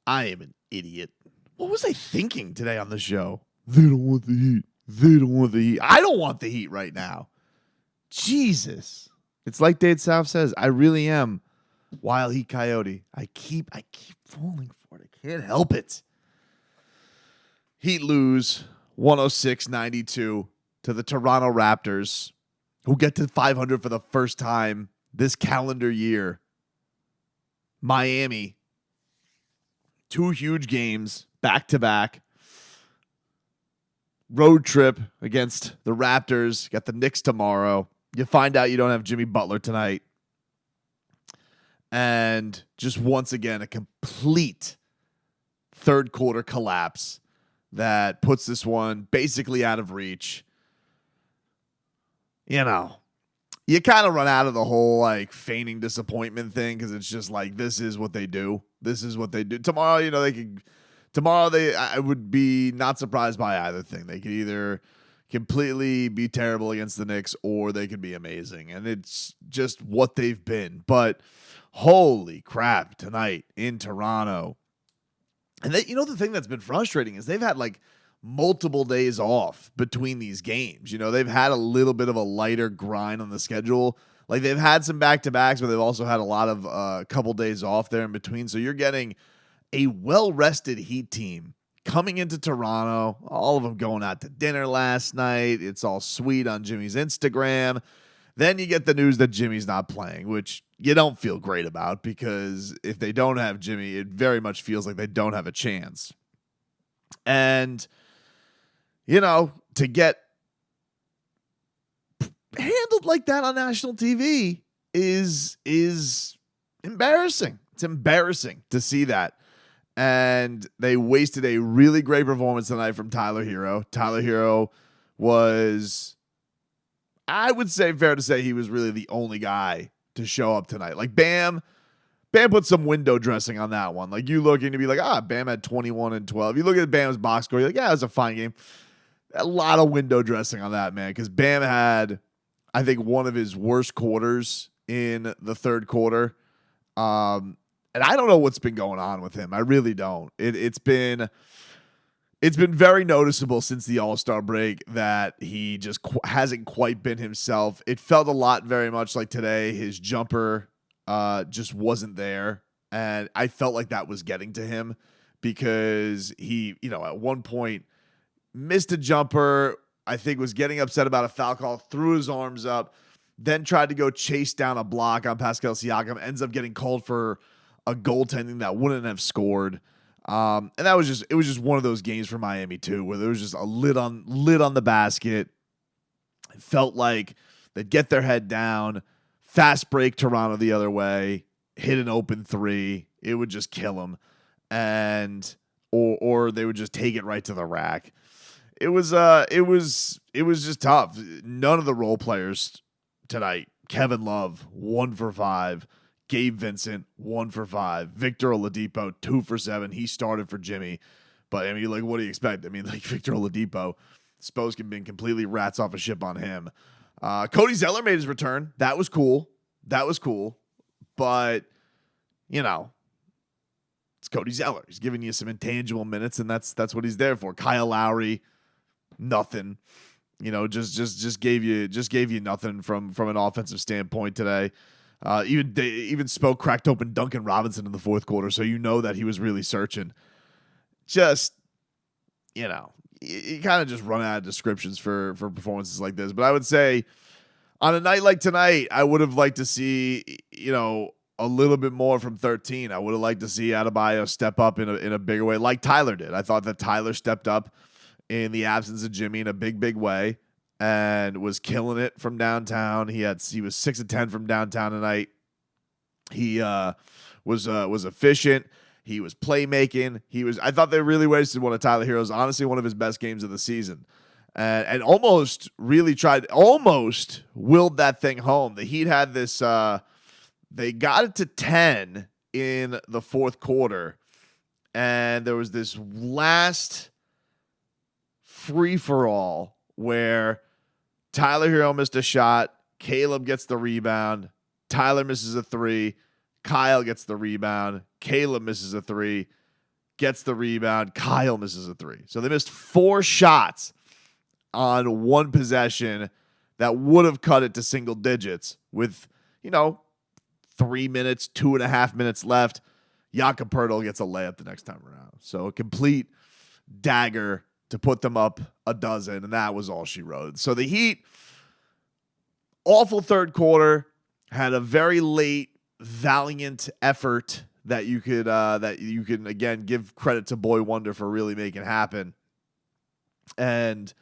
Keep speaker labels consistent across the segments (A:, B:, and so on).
A: I am an idiot. What was I thinking today on the show? They don't want the Heat. They don't want the Heat. I don't want the Heat right now. Jesus. It's like Dade South says, I really am Wild Heat Coyote. I keep falling for it. I can't help it. Heat lose 106-92 to the Toronto Raptors, who get to 500 for the first time this calendar year. Miami, 2 huge games back-to-back. Road trip against the Raptors. Got the Knicks tomorrow. You find out you don't have Jimmy Butler tonight. And just once again, a complete third quarter collapse that puts this one basically out of reach. You know, you kind of run out of the whole like feigning disappointment thing because it's just like, this is what they do. This is what they do. Tomorrow, you know, I would be not surprised by either thing. They could either completely be terrible against the Knicks or they could be amazing. And it's just what they've been. But holy crap, tonight in Toronto. And the thing that's been frustrating is they've had like multiple days off between these games. You know, they've had a little bit of a lighter grind on the schedule. Like they've had some back-to-backs, but they've also had a lot of couple days off there in between. So you're getting a well-rested Heat team coming into Toronto, all of them going out to dinner last night. It's all sweet on Jimmy's Instagram. Then you get the news that Jimmy's not playing, which you don't feel great about because if they don't have Jimmy, it very much feels like they don't have a chance. And, you know, to get handled like that on national TV is embarrassing. It's embarrassing to see that. And they wasted a really great performance tonight from Tyler Herro. Tyler Herro was, I would say, fair to say, he was really the only guy to show up tonight. Like Bam put some window dressing on that one. Like you looking to be like, Bam had 21 and 12. You look at Bam's box score, you're like, yeah, it was a fine game. A lot of window dressing on that, man, because Bam had, I think, one of his worst quarters in the third quarter. And I don't know what's been going on with him. I really don't. It's been very noticeable since the All-Star break that he just hasn't quite been himself. It felt a lot very much like today. His jumper just wasn't there. And I felt like that was getting to him because he, at one point missed a jumper, I think was getting upset about a foul call, threw his arms up, then tried to go chase down a block on Pascal Siakam, ends up getting called for a goaltending that wouldn't have scored. And it was just one of those games for Miami too, where there was just a lid on the basket. It felt like they'd get their head down, fast break Toronto the other way, hit an open three. It would just kill them. And, or they would just take it right to the rack. It was just tough. None of the role players tonight, Kevin Love, 1 for 5. Gabe Vincent, 1 for 5. Victor Oladipo, 2 for 7. He started for Jimmy. But, I mean, like, what do you expect? I mean, like, Victor Oladipo, Spo's been completely rats off a ship on him. Cody Zeller made his return. That was cool. But, it's Cody Zeller. He's giving you some intangible minutes, and that's what he's there for. Kyle Lowry, nothing. Just gave you nothing from an offensive standpoint today. Even Spo cracked open Duncan Robinson in the fourth quarter, so that he was really searching. Just, you kind of just run out of descriptions for performances like this. But I would say on a night like tonight, I would have liked to see, a little bit more from 13. I would have liked to see Adebayo step up in a bigger way like Tyler did. I thought that Tyler stepped up in the absence of Jimmy in a big way and was killing it from downtown. He was 6 of 10 from downtown tonight. He was efficient. He was playmaking. I thought they really wasted one of Tyler Herro's, honestly, one of his best games of the season. And almost willed that thing home. The Heat had this, they got it to 10 in the fourth quarter. And there was this last free-for-all where Tyler Herro missed a shot. Caleb gets the rebound. Tyler misses a 3. Kyle gets the rebound. Caleb misses a 3. gets the rebound. Kyle misses a three. So they missed 4 shots on one possession that would have cut it to single digits with, 3 minutes, 2.5 minutes left. Jakob Poeltl gets a layup the next time around. So a complete dagger to put them up a dozen, and that was all she wrote. So the Heat, awful third quarter, had a very late, valiant effort that you can again give credit to Boy Wonder for really making happen. And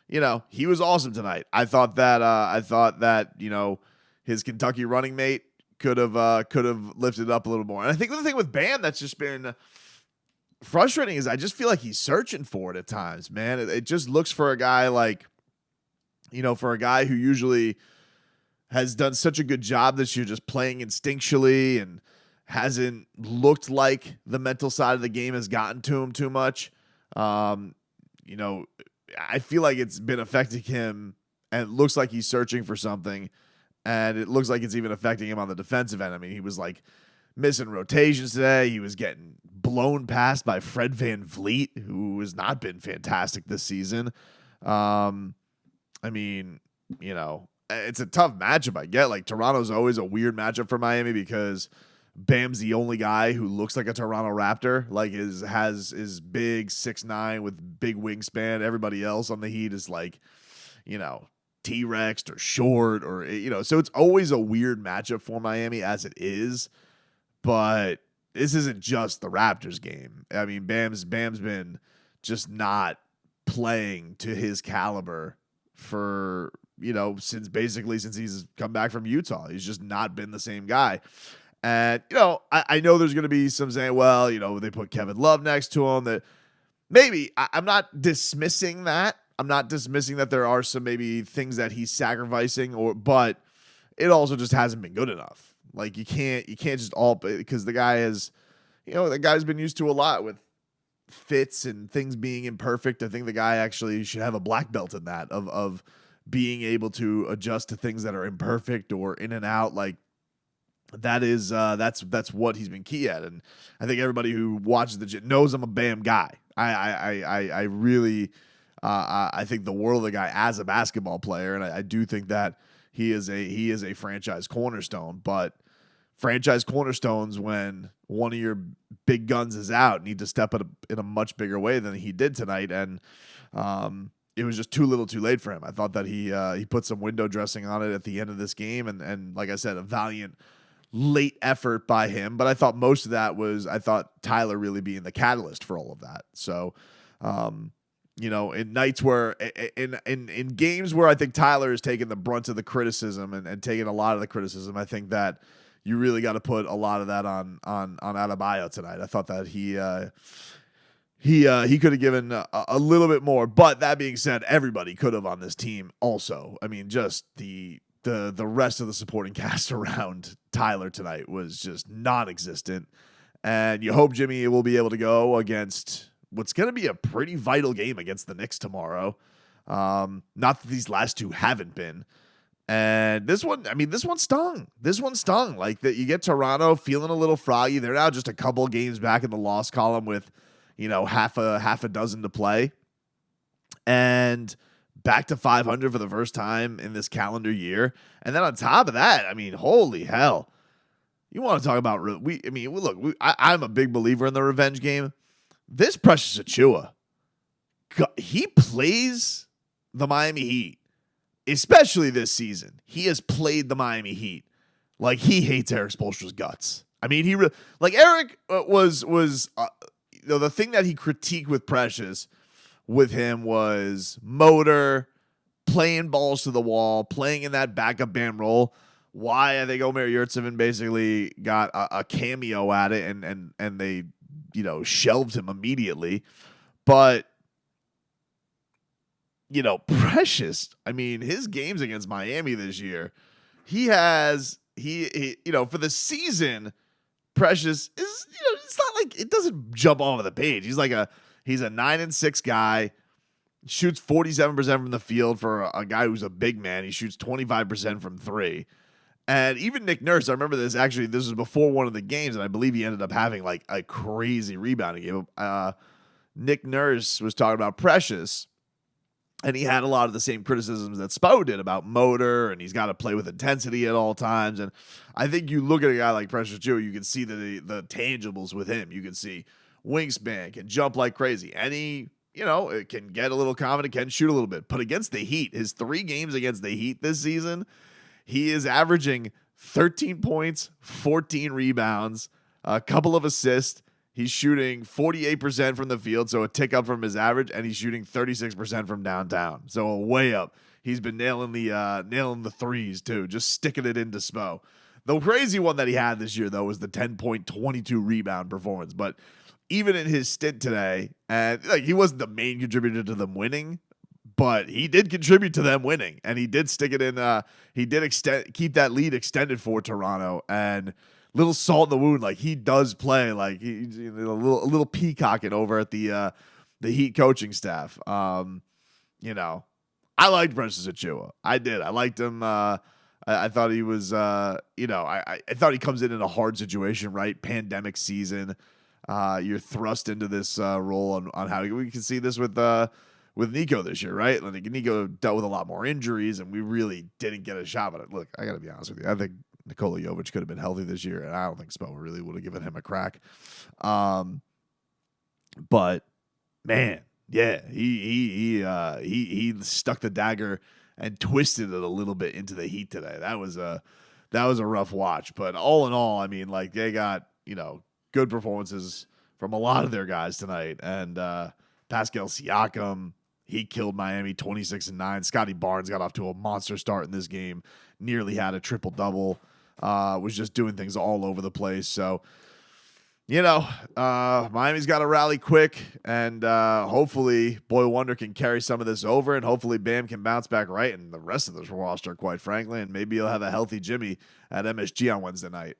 A: he was awesome tonight. I thought that his Kentucky running mate could have lifted it up a little more. And I think the thing with Bam that's just been frustrating is I just feel like he's searching for it at times, man. It just looks for a guy like, for a guy who usually has done such a good job this year just playing instinctually and hasn't looked like the mental side of the game has gotten to him too much. I feel like it's been affecting him, and it looks like he's searching for something, and it looks like it's even affecting him on the defensive end. I mean, he was like missing rotations today. He was getting blown past by Fred VanVleet, who has not been fantastic this season. It's a tough matchup, I get. Like, Toronto's always a weird matchup for Miami because Bam's the only guy who looks like a Toronto Raptor. Like, is big, 6'9" with big wingspan. Everybody else on the Heat is like, T-Rex or short or, so it's always a weird matchup for Miami as it is. But this isn't just the Raptors game. I mean, Bam's been just not playing to his caliber for, since he's come back from Utah. He's just not been the same guy. And, I know there's going to be some saying, well, they put Kevin Love next to him. That maybe I'm not dismissing that. I'm not dismissing that there are some maybe things that he's sacrificing, but it also just hasn't been good enough. Like, you can't just all, because the guy has, the guy's been used to a lot with fits and things being imperfect. I think the guy actually should have a black belt in that of being able to adjust to things that are imperfect or in and out. Like, that is that's what he's been key at. And I think everybody who watches the gym knows I'm a Bam guy. I really I think the world of the guy as a basketball player, and I do think that he is a franchise cornerstone. But franchise cornerstones, when one of your big guns is out, need to step up in a much bigger way than he did tonight. And it was just too little too late for him. I thought that he put some window dressing on it at the end of this game. And like I said, a valiant late effort by him. But I thought most of that was, Tyler really being the catalyst for all of that. So, in nights where, in games where I think Tyler has taken the brunt of the criticism and taken a lot of the criticism, I think that you really got to put a lot of that on Adebayo tonight. I thought that he could have given a little bit more. But that being said, everybody could have on this team also. I mean, just the rest of the supporting cast around Tyler tonight was just non-existent. And you hope Jimmy will be able to go against what's going to be a pretty vital game against the Knicks tomorrow. Not that these last two haven't been. And this one stung. This one stung. Like, that you get Toronto feeling a little froggy. They're now just a couple games back in the loss column with, half a dozen to play. And back to 500 for the first time in this calendar year. And then on top of that, I mean, holy hell. You want to talk about, I'm a big believer in the revenge game. This Precious Achiuwa, he plays the Miami Heat, especially this season. He has played the Miami Heat like he hates Eric Spoelstra's guts. I mean, Eric was the thing that he critiqued with Precious with him was motor, playing balls to the wall, playing in that backup band role. Why I think Omer Yurtseven basically got a cameo at it and they shelved him immediately. But Precious, I mean, his games against Miami this year, he for the season, Precious is, it's not like it doesn't jump off of the page. He's a 9-6 guy, shoots 47% from the field for a guy who's a big man. He shoots 25% from three. And even Nick Nurse, I remember this actually, this was before one of the games, and I believe he ended up having like a crazy rebounding game. Nick Nurse was talking about Precious, and he had a lot of the same criticisms that Spo did about motor, and he's got to play with intensity at all times. And I think you look at a guy like Precious Jewell, you can see the tangibles with him. You can see wingspan, can jump like crazy, and he, it can get a little confident, can shoot a little bit. But against the Heat, his 3 games against the Heat this season, he is averaging 13 points, 14 rebounds, a couple of assists. He's shooting 48% from the field, so a tick up from his average, and he's shooting 36% from downtown, so a way up. He's been nailing the threes too, just sticking it into Spo. The crazy one that he had this year though was the 10-point, 22 rebound performance. But even in his stint today, and he wasn't the main contributor to them winning, but he did contribute to them winning, and he did stick it in. He did keep that lead extended for Toronto, and little salt in the wound. Like, he does play like he's a little peacocking over at the Heat coaching staff. I liked Precious Achiuwa. I did. I liked him. I thought he was. I thought he comes in a hard situation. Right, pandemic season. You're thrust into this role on how we can see this with Nico this year, right? Like, Nico dealt with a lot more injuries, and we really didn't get a shot at it. Look, I got to be honest with you. I think Nikola Jovic could have been healthy this year, and I don't think Spo really would have given him a crack. But man, yeah, he stuck the dagger and twisted it a little bit into the Heat today. That was a rough watch. But all in all, I mean, like, they got good performances from a lot of their guys tonight, and Pascal Siakam, he killed Miami 26-9. Scotty Barnes got off to a monster start in this game, nearly had a triple-double. Was just doing things all over the place. So, Miami's got to rally quick, and hopefully Boy Wonder can carry some of this over, and hopefully Bam can bounce back right, and the rest of this roster, quite frankly, and maybe he'll have a healthy Jimmy at MSG on Wednesday night.